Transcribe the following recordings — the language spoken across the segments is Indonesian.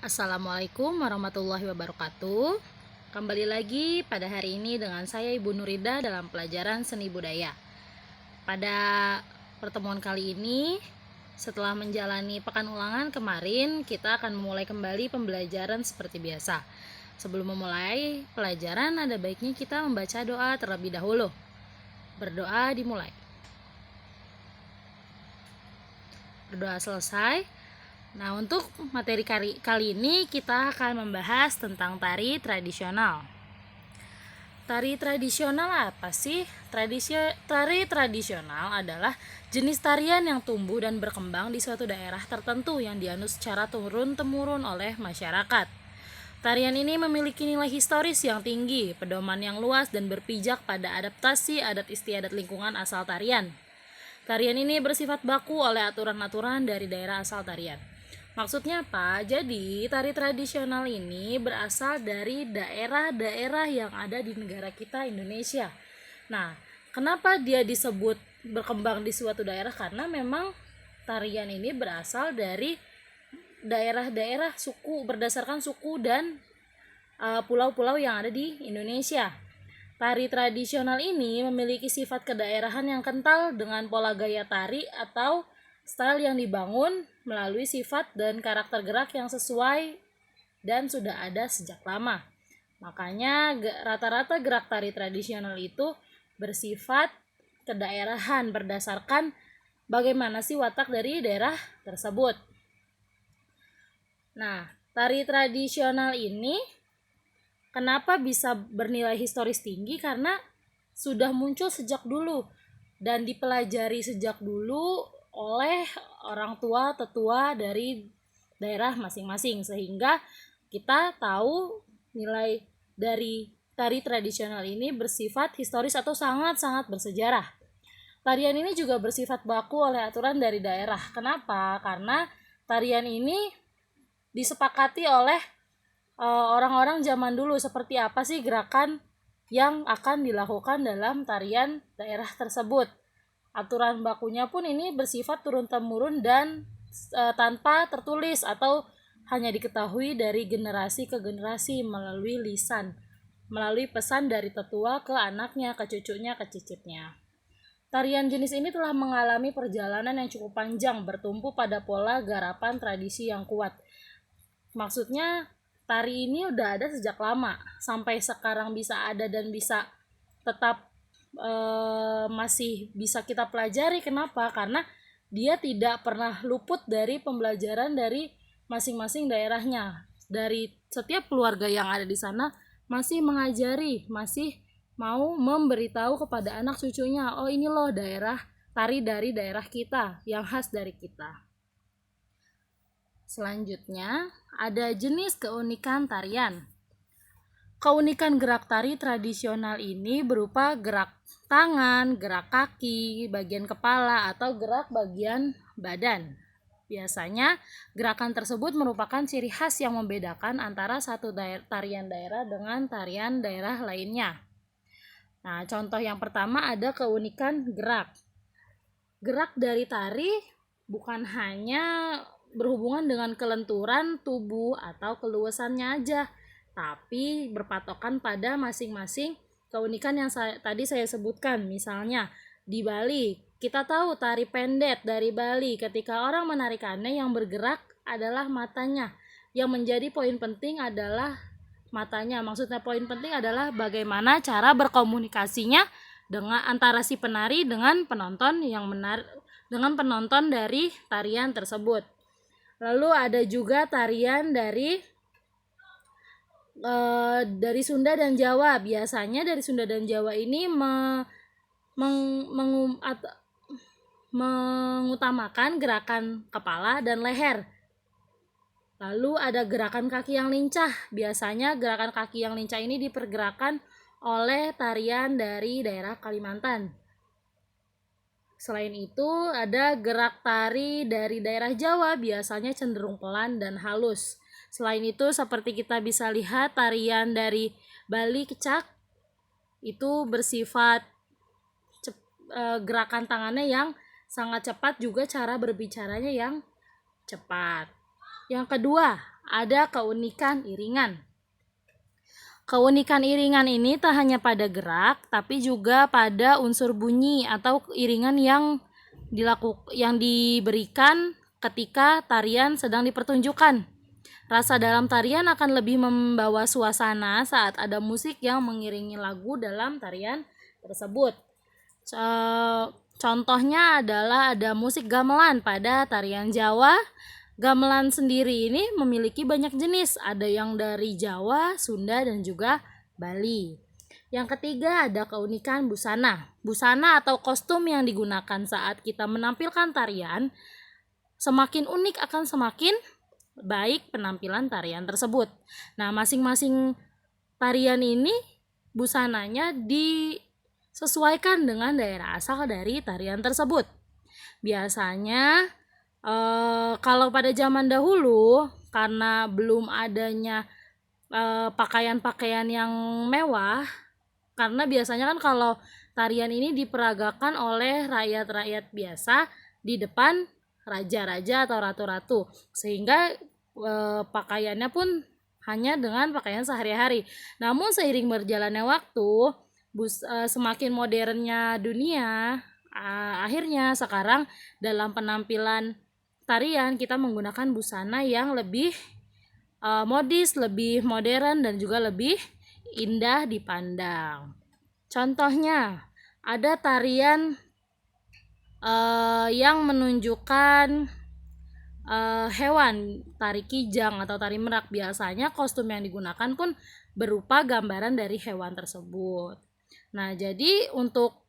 Assalamualaikum warahmatullahi wabarakatuh. Kembali lagi pada hari ini dengan saya Ibu Nurida dalam pelajaran seni budaya. Pada pertemuan kali ini, setelah menjalani pekan ulangan kemarin, kita akan memulai kembali pembelajaran seperti biasa. Sebelum memulai pelajaran, ada baiknya kita membaca doa terlebih dahulu. Berdoa dimulai. Berdoa selesai. Nah, untuk materi kali ini kita akan membahas tentang tari tradisional. Tari tradisional apa sih? Tari tradisional adalah jenis tarian yang tumbuh dan berkembang di suatu daerah tertentu yang dianut secara turun-temurun oleh masyarakat. Tarian ini memiliki nilai historis yang tinggi, pedoman yang luas, dan berpijak pada adaptasi adat istiadat lingkungan asal tarian. Tarian ini bersifat baku oleh aturan-aturan dari daerah asal tarian. Maksudnya apa? Jadi, tari tradisional ini berasal dari daerah-daerah yang ada di negara kita Indonesia. Nah, kenapa dia disebut berkembang di suatu daerah? Karena memang tarian ini berasal dari daerah-daerah suku, berdasarkan suku dan pulau-pulau yang ada di Indonesia. Tari tradisional ini memiliki sifat kedaerahan yang kental dengan pola gaya tari atau style yang dibangun melalui sifat dan karakter gerak yang sesuai dan sudah ada sejak lama. Makanya rata-rata gerak tari tradisional itu bersifat kedaerahan berdasarkan bagaimana sih watak dari daerah tersebut. Nah, tari tradisional ini kenapa bisa bernilai historis tinggi? Karena sudah muncul sejak dulu dan dipelajari sejak dulu oleh orang tua tetua dari daerah masing-masing, sehingga kita tahu nilai dari tari tradisional ini bersifat historis atau sangat-sangat bersejarah. Tarian ini juga bersifat baku oleh aturan dari daerah. Kenapa? Karena tarian ini disepakati oleh orang-orang zaman dulu, seperti apa sih gerakan yang akan dilakukan dalam tarian daerah tersebut. Aturan bakunya pun ini bersifat turun-temurun dan tanpa tertulis atau hanya diketahui dari generasi ke generasi melalui lisan, melalui pesan dari tetua ke anaknya, ke cucunya, ke cicitnya. Tarian jenis ini telah mengalami perjalanan yang cukup panjang, bertumpu pada pola garapan tradisi yang kuat. Maksudnya tari ini udah ada sejak lama, sampai sekarang bisa ada dan bisa tetap masih bisa kita pelajari. Kenapa? Karena dia tidak pernah luput dari pembelajaran dari masing-masing daerahnya. Dari setiap keluarga yang ada di sana masih mengajari, masih mau memberitahu kepada anak cucunya, oh ini loh daerah tari dari daerah kita yang khas dari kita. Selanjutnya, ada jenis keunikan tarian. Keunikan gerak tari tradisional ini berupa gerak tangan, gerak kaki, bagian kepala, atau gerak bagian badan. Biasanya, gerakan tersebut merupakan ciri khas yang membedakan antara satu tarian daerah dengan tarian daerah lainnya. Nah, contoh yang pertama ada keunikan gerak. Gerak dari tari bukan hanya berhubungan dengan kelenturan tubuh atau keluasannya aja, tapi berpatokan pada masing-masing keunikan yang tadi saya sebutkan. Misalnya di Bali, kita tahu tari pendet dari Bali, ketika orang menarikannya yang bergerak adalah matanya. Yang menjadi poin penting adalah matanya. Maksudnya poin penting adalah bagaimana cara berkomunikasinya dengan antara si penari dengan penonton dengan penonton dari tarian tersebut. Lalu ada juga tarian dari Sunda dan Jawa. Biasanya dari Sunda dan Jawa ini mengutamakan gerakan kepala dan leher. Lalu ada gerakan kaki yang lincah. Biasanya gerakan kaki yang lincah ini dipergerakan oleh tarian dari daerah Kalimantan. Selain itu ada gerak tari dari daerah Jawa, biasanya cenderung pelan dan halus. Selain itu seperti kita bisa lihat tarian dari Bali Kecak itu bersifat gerakan tangannya yang sangat cepat, juga cara berbicaranya yang cepat. Yang kedua, ada keunikan iringan. Keunikan iringan ini tak hanya pada gerak, tapi juga pada unsur bunyi atau iringan yang diberikan ketika tarian sedang dipertunjukkan. Rasa dalam tarian akan lebih membawa suasana saat ada musik yang mengiringi lagu dalam tarian tersebut. Contohnya adalah ada musik gamelan pada tarian Jawa. Gamelan sendiri ini memiliki banyak jenis, ada yang dari Jawa, Sunda, dan juga Bali. Yang ketiga ada keunikan busana. Busana atau kostum yang digunakan saat kita menampilkan tarian semakin unik akan semakin baik penampilan tarian tersebut. Nah, masing-masing tarian ini busananya disesuaikan dengan daerah asal dari tarian tersebut. Biasanya kalau pada zaman dahulu karena belum adanya pakaian-pakaian yang mewah, karena biasanya kan kalau tarian ini diperagakan oleh rakyat-rakyat biasa di depan raja-raja atau ratu-ratu, sehingga pakaiannya pun hanya dengan pakaian sehari-hari. Namun seiring berjalannya waktu, semakin modernnya dunia, akhirnya sekarang dalam penampilan tarian kita menggunakan busana yang lebih modis, lebih modern, dan juga lebih indah dipandang. Contohnya ada tarian yang menunjukkan hewan, tari kijang atau tari merak. Biasanya kostum yang digunakan pun berupa gambaran dari hewan tersebut. Nah, jadi untuk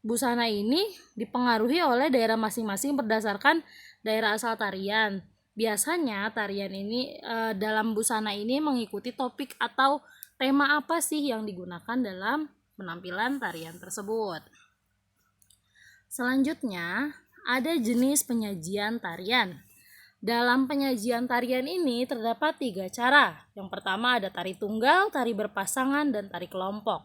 busana ini dipengaruhi oleh daerah masing-masing berdasarkan daerah asal tarian. Biasanya tarian ini dalam busana ini mengikuti topik atau tema apa sih yang digunakan dalam penampilan tarian tersebut. Selanjutnya ada jenis penyajian tarian. Dalam penyajian tarian ini terdapat 3 cara. Yang pertama ada tari tunggal, tari berpasangan, dan tari kelompok.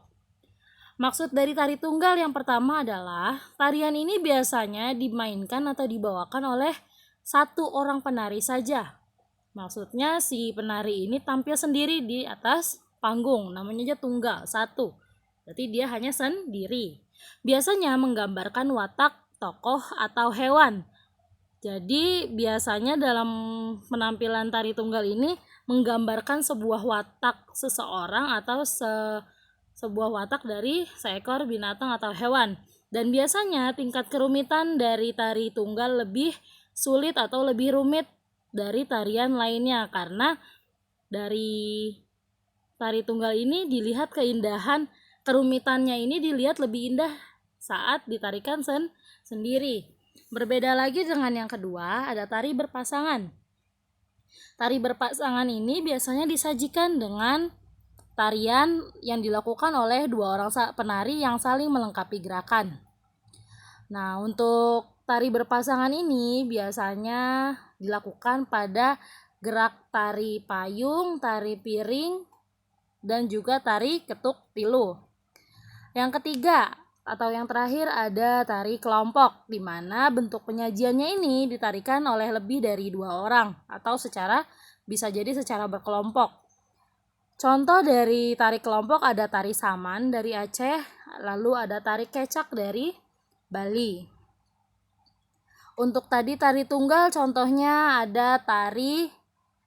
Maksud dari tari tunggal yang pertama adalah tarian ini biasanya dimainkan atau dibawakan oleh satu orang penari saja. Maksudnya si penari ini tampil sendiri di atas panggung, namanya aja tunggal, satu. Berarti dia hanya sendiri. Biasanya menggambarkan watak tokoh atau hewan. Jadi biasanya dalam penampilan tari tunggal ini menggambarkan sebuah watak seseorang atau sebuah watak dari seekor binatang atau hewan. Dan biasanya tingkat kerumitan dari tari tunggal lebih sulit atau lebih rumit dari tarian lainnya, karena dari tari tunggal ini dilihat keindahan, kerumitannya ini dilihat lebih indah saat ditarikan sendiri. Berbeda lagi dengan yang kedua, ada tari berpasangan. Tari berpasangan ini biasanya disajikan dengan tarian yang dilakukan oleh 2 orang penari yang saling melengkapi gerakan. Nah, untuk tari berpasangan ini biasanya dilakukan pada gerak tari payung, tari piring, dan juga tari ketuk tilu. Yang ketiga atau yang terakhir ada tari kelompok, di mana bentuk penyajiannya ini ditarikan oleh lebih dari 2 orang atau bisa jadi secara berkelompok. Contoh dari tari kelompok ada tari saman dari Aceh, lalu ada tari kecak dari Bali. Untuk tadi tari tunggal contohnya ada tari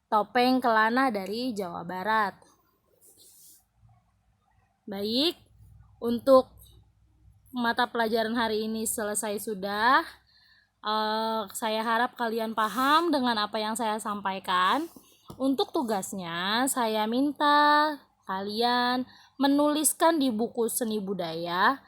topeng kelana dari Jawa Barat. Baik, untuk mata pelajaran hari ini selesai sudah. Saya harap kalian paham dengan apa yang saya sampaikan. Untuk tugasnya, saya minta kalian menuliskan di buku seni budaya,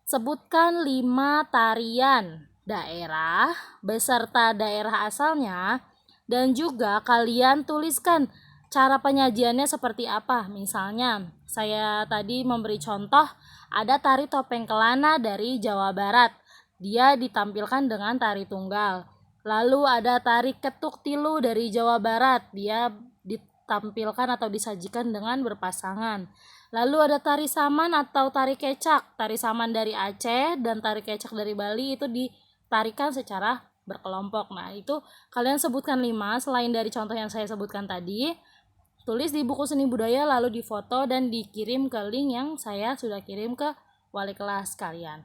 sebutkan 5 tarian daerah beserta daerah asalnya, dan juga kalian tuliskan cara penyajiannya seperti apa. Misalnya, saya tadi memberi contoh, ada tari topeng kelana dari Jawa Barat. Dia ditampilkan dengan tari tunggal. Lalu ada tari ketuk tilu dari Jawa Barat, dia ditampilkan atau disajikan dengan berpasangan. Lalu ada tari saman atau tari kecak, tari saman dari Aceh dan tari kecak dari Bali itu ditarikan secara berkelompok. Nah, itu kalian sebutkan 5 selain dari contoh yang saya sebutkan tadi. Tulis di buku seni budaya lalu difoto dan dikirim ke link yang saya sudah kirim ke wali kelas kalian.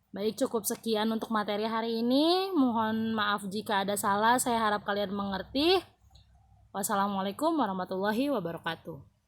Baik, cukup sekian untuk materi hari ini. Mohon maaf jika ada salah. Saya harap kalian mengerti. Wassalamualaikum warahmatullahi wabarakatuh.